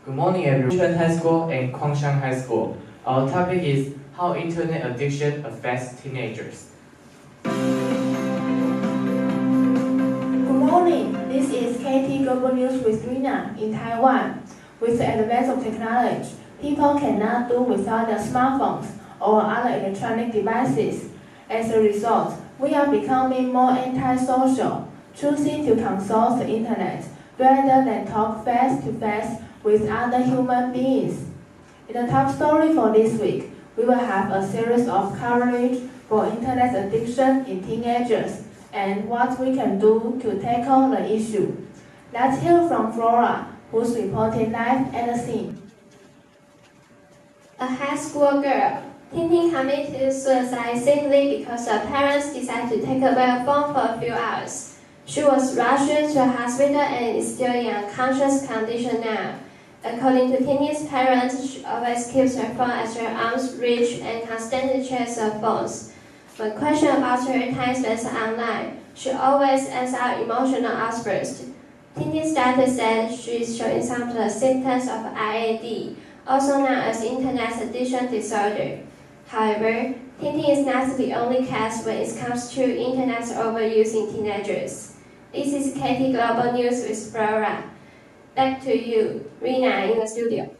Good morning, everyone. Shenzhen High School and Kwangshan High School. Our topic is how internet addiction affects teenagers. Good morning. This is KT Global News with Rina in Taiwan. With the advance of technology, people cannot do without their smartphones or other electronic devices. As a result, we are becoming more antisocial, choosing to consult the internet rather than talk face-to-face with other human beings. In the top story for this week, we will have a series of coverage for internet addiction in teenagers and what we can do to tackle the issue. Let's hear from Flora, who's reporting live at the scene. A high school girl, Tintin committed suicide simply because her parents decided to take away her phone for a few hours. She was rushed to a hospital and is still in unconscious condition now. According to Tintin's parents, she always keeps her phone at her arm's reach and constantly checks her phones. When questioned about her time spent online, she always ends out emotional outbursts. Tintin's doctor said she is showing some of the symptoms of IAD, also known as Internet Addiction Disorder. However, Tintin is not the only case when it comes to Internet overuse in teenagers. This is KT Global News with Flora. Back to you, Rina, in the studio.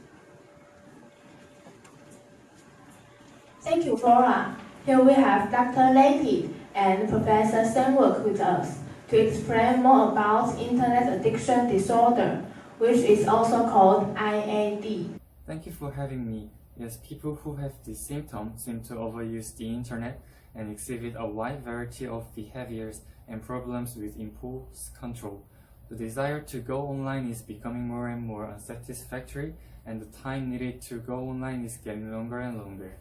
Thank you, Flora. Here we have Dr. Lapid and Professor Senwook with us to explain more about Internet Addiction Disorder, which is also called IAD. Thank you for having me. Yes, people who have this symptom seem to overuse the internet and exhibit a wide variety of behaviors and problems with impulse control. The desire to go online is becoming more and more unsatisfactory, and the time needed to go online is getting longer and longer.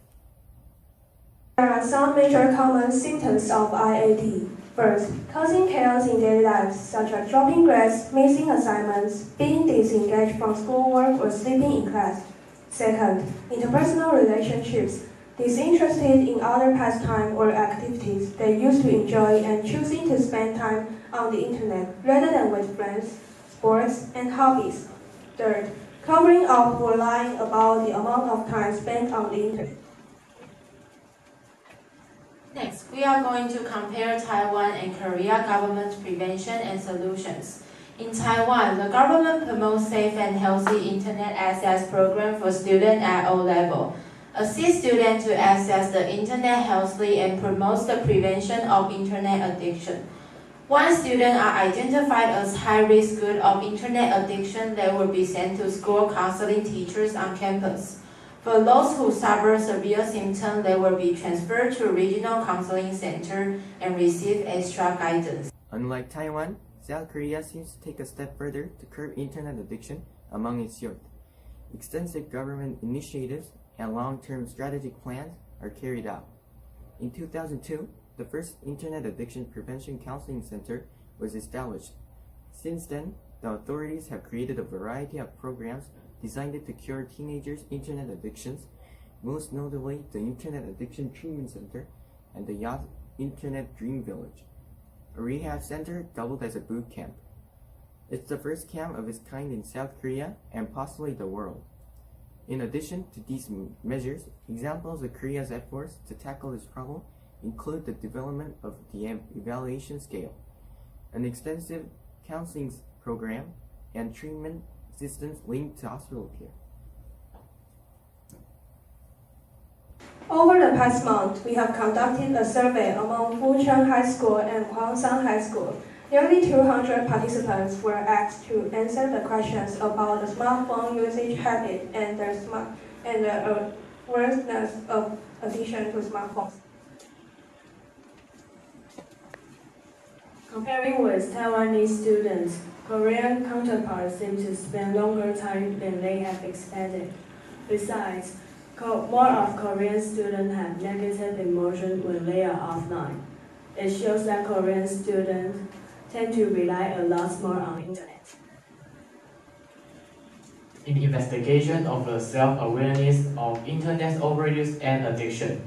There are some major common symptoms of IAD. First, causing chaos in daily lives, such as dropping grades, missing assignments, being disengaged from schoolwork, or sleeping in class. Second, interpersonal relationships, disinterested in other pastimes or activities they used to enjoy and choosing to spend time on the internet rather than with friends, sports, and hobbies. Third, covering up or lying about the amount of time spent on the internet. Next, we are going to compare Taiwan and Korea government prevention and solutions. In Taiwan, the government promotes safe and healthy internet access program for students at all levels, assists students to access the internet healthily, and promotes the prevention of internet addiction. Once students are identified as high-risk group of internet addiction, they will be sent to school counseling teachers on campus. For those who suffer severe symptoms, they will be transferred to a regional counseling center and receive extra guidance. Unlike Taiwan, South Korea seems to take a step further to curb internet addiction among its youth. Extensive government initiatives and long-term strategic plans are carried out. In 2002, the first Internet Addiction Prevention Counseling Center was established. Since then, the authorities have created a variety of programs designed to cure teenagers' internet addictions, most notably the Internet Addiction Treatment Center and the Yacht Internet Dream Village. A rehab center doubled as a boot camp. It's the first camp of its kind in South Korea and possibly the world. In addition to these measures, examples of Korea's efforts to tackle this problem include the development of the evaluation scale, an extensive counseling program, and treatment systems linked to hospital care. Over the past month, we have conducted a survey among Fucheng High School and Kwangshan High School. Nearly 200 participants were asked to answer the questions about the smartphone usage habit and the awareness of addiction to smartphones. Comparing with Taiwanese students, Korean counterparts seem to spend longer time than they have expected. Besides, more of Korean students have negative emotions when they are offline. It shows that Korean students tend to rely a lot more on the internet. In the investigation of the self-awareness of internet overuse and addiction,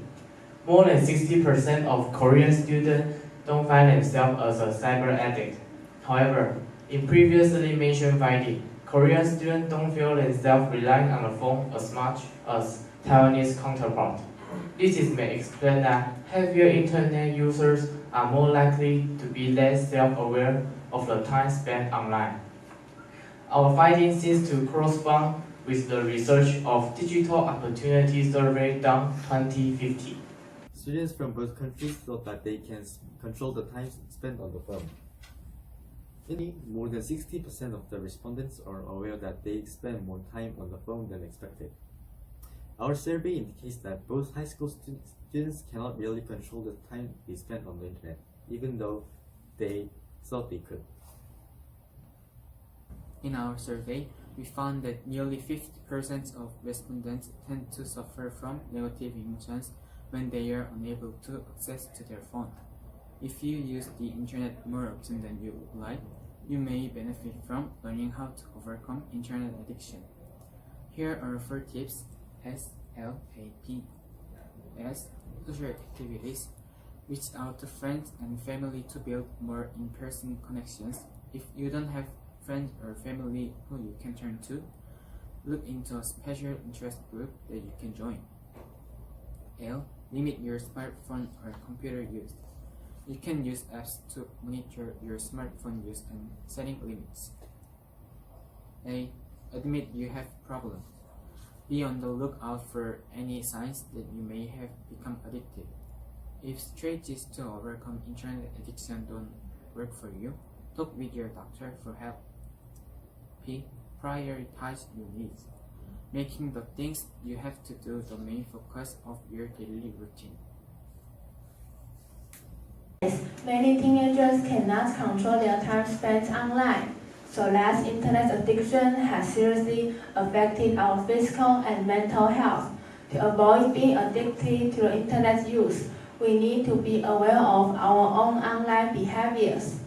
more than 60% of Korean students don't find themselves as a cyber addict. However, in previously mentioned finding, Korean students don't feel themselves relying on the phone as much as Taiwanese counterparts. This may explain that heavier internet users are more likely to be less self-aware of the time spent online. Our findings seem to correspond with the research of Digital Opportunity Survey done 2015. Students from both countries thought that they can control the time spent on the phone. More than 60% of the respondents are aware that they spend more time on the phone than expected. Our survey indicates that both high school students cannot really control the time they spend on the internet, even though they thought they could. In our survey, we found that nearly 50% of respondents tend to suffer from negative emotions when they are unable to access to their phone. If you use the internet more often than you would like, you may benefit from learning how to overcome internet addiction. Here are 4 tips: SLAP. S. Social activities. Reach out to friends and family to build more in-person connections. If you don't have friends or family who you can turn to, look into a special interest group that you can join. L. Limit your smartphone or computer use. You can use apps to monitor your smartphone use and setting limits. A. Admit you have problems. Be on the lookout for any signs that you may have become addicted. If strategies to overcome internet addiction don't work for you, talk with your doctor for help. P. Prioritize your needs, making the things you have to do the main focus of your daily routine. Many teenagers cannot control their time spent online, so less internet addiction has seriously affected our physical and mental health. To avoid being addicted to the internet use, we need to be aware of our own online behaviors.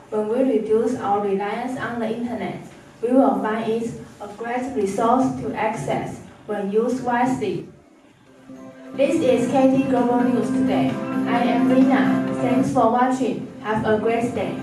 When we reduce our reliance on the internet, we will find it a great resource to access when used wisely. This is KT Global News today. I am Rina. Thanks for watching. Have a great day.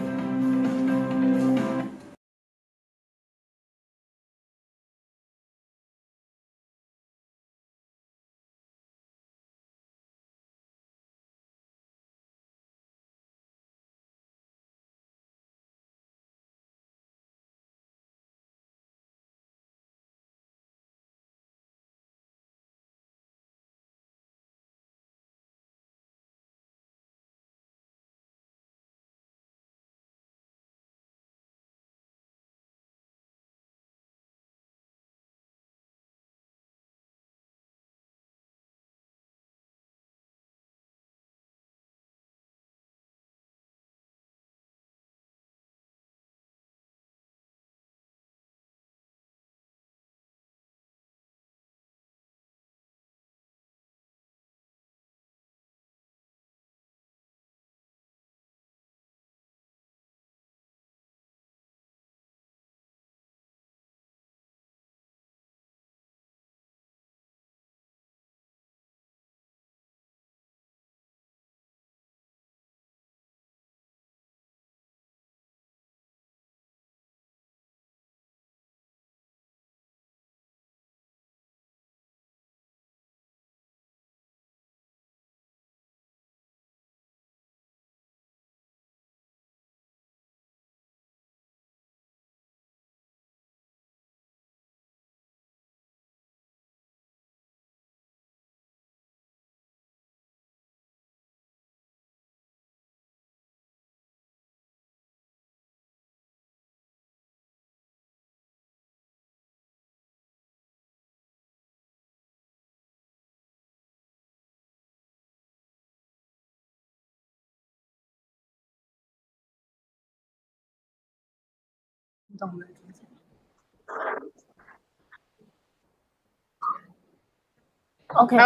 Okay.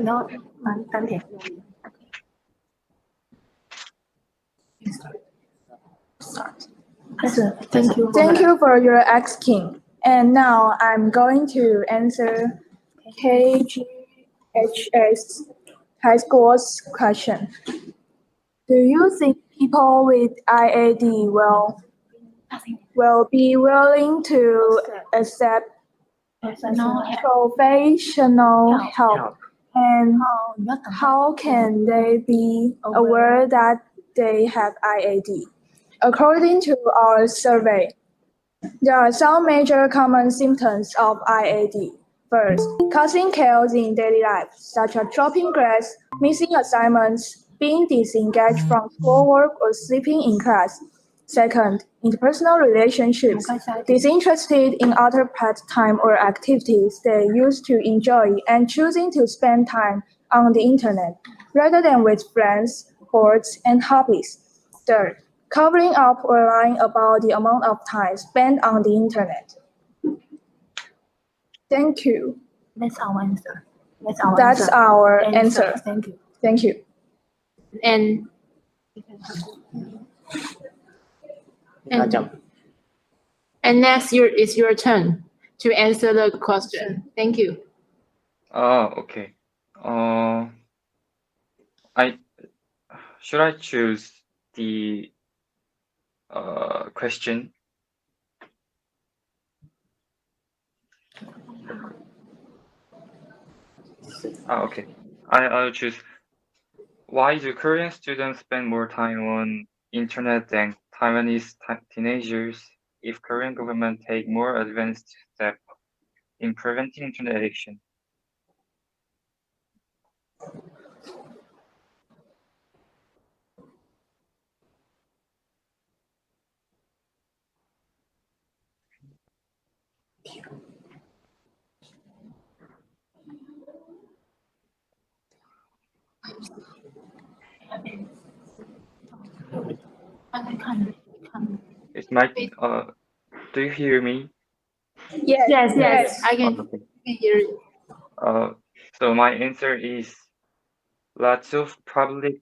No, Thank you for your asking. And now I'm going to answer KGHS High School's question. Do you think people with IAD will will be willing to accept professional help, and how can they be aware that they have IAD? According to our survey, there are some major common symptoms of IAD. First, causing chaos in daily life, such as dropping grades, missing assignments, being disengaged from schoolwork, or sleeping in class. Second, interpersonal relationships, disinterested in other pastime or activities they used to enjoy and choosing to spend time on the internet rather than with friends, sports, and hobbies. Third, covering up or lying about the amount of time spent on the internet. Thank you. That's our answer. That's our answer. Thank you. Thank you. And next year is your turn to answer the question. Thank you. Okay. I should I choose the question? Okay. I'll choose. Why do Korean students spend more time on internet than Taiwanese teenagers if Korean government take more advanced steps in preventing internet addiction? It's my do you hear me? Yes. I can Okay. hear you. So my answer is lots of public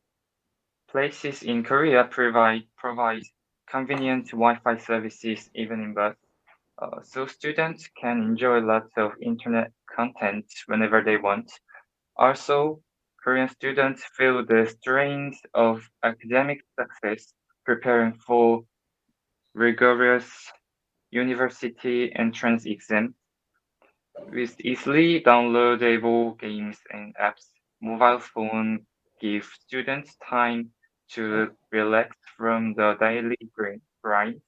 places in Korea provide convenient Wi-Fi services even in bus. So students can enjoy lots of internet content whenever they want. Also, Korean students feel the strains of academic success preparing for rigorous university entrance exam. With easily downloadable games and apps, mobile phone give students time to relax from the daily grind.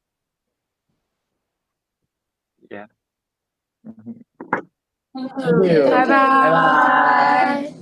Yeah. Thank you. Bye bye.